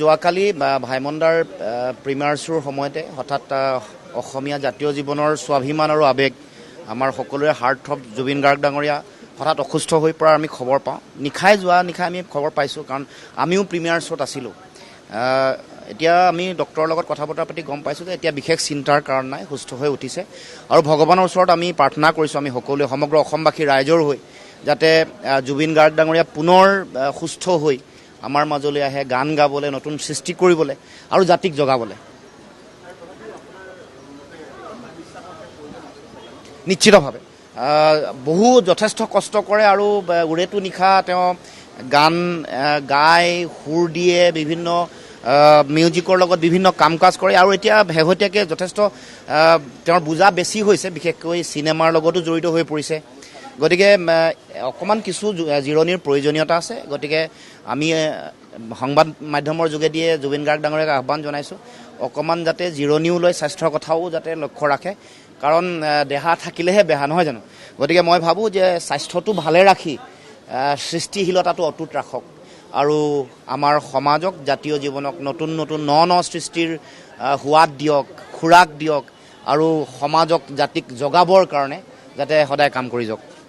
যোৱাকালি ভাইমন্দাৰ প্ৰিমিয়াৰ শ্ব'ৰ সময়তে হঠাৎ অসমীয়া জাতীয় জীৱনৰ স্বাভিমান আৰু আৱেগ আমাৰ সকলোৰে হাৰ্টথ্ৰব জুবিন গাৰ্গ ডাঙৰীয়া হঠাৎ অসুস্থ হৈ পৰাৰ আমি খবৰ পাওঁ। নিশাই আমি খবৰ পাইছোঁ, কাৰণ আমিও প্ৰিমিয়াৰ শ্ব'ত আছিলোঁ। এতিয়া আমি ডক্টৰৰ লগত কথা বতৰা পাতি গম পাইছোঁ যে এতিয়া বিশেষ চিন্তাৰ কাৰণ নাই, সুস্থ হৈ উঠিছে। আৰু ভগৱানৰ ওচৰত আমি প্ৰাৰ্থনা কৰিছোঁ, আমি সকলোৱে সমগ্ৰ অসমবাসী ৰাইজৰ হৈ, যাতে জুবিন গাৰ্গ ডাঙৰীয়া পুনৰ সুস্থ হৈ আমাৰ মাজলৈ আহে, গান গাবলৈ, নতুন সৃষ্টি কৰিবলৈ আৰু জাতিক জগাবলৈ। নিশ্চিতভাৱে যথেষ্ট কষ্ট কৰে আৰু উৰেটো নিশা তেওঁ গান গাই, সুৰ দিয়ে, বিভিন্ন মিউজিকৰ লগত বিভিন্ন কাম কাজ কৰে। আৰু এতিয়া শেহতীয়াকৈ যথেষ্ট তেওঁৰ বোজা বেছি হৈছে, বিশেষকৈ চিনেমাৰ লগতো জড়িত হৈ পৰিছে। গতিকে অকণমান কিছু জিৰণিৰ প্ৰয়োজনীয়তা আছে। গতিকে আমি সংবাদ মাধ্যমৰ যোগেদিয়ে জুবিন গাৰ্গ ডাঙৰীয়াক আহ্বান জনাইছোঁ, অকণমান যাতে জিৰণিও লৈ স্বাস্থ্যৰ কথাও যাতে লক্ষ্য ৰাখে, কাৰণ দেহা থাকিলেহে বেহা, নহয় জানো? গতিকে মই ভাবোঁ যে স্বাস্থ্যটো ভালে ৰাখি সৃষ্টিশীলতাটো অটুট ৰাখক আৰু আমাৰ সমাজক, জাতীয় জীৱনক নতুন নতুন ন সৃষ্টিৰ সোৱাদ দিয়ক, খোৰাক দিয়ক আৰু সমাজক, জাতিক জগাবৰ কাৰণে যাতে সদায় কাম কৰি যাওক।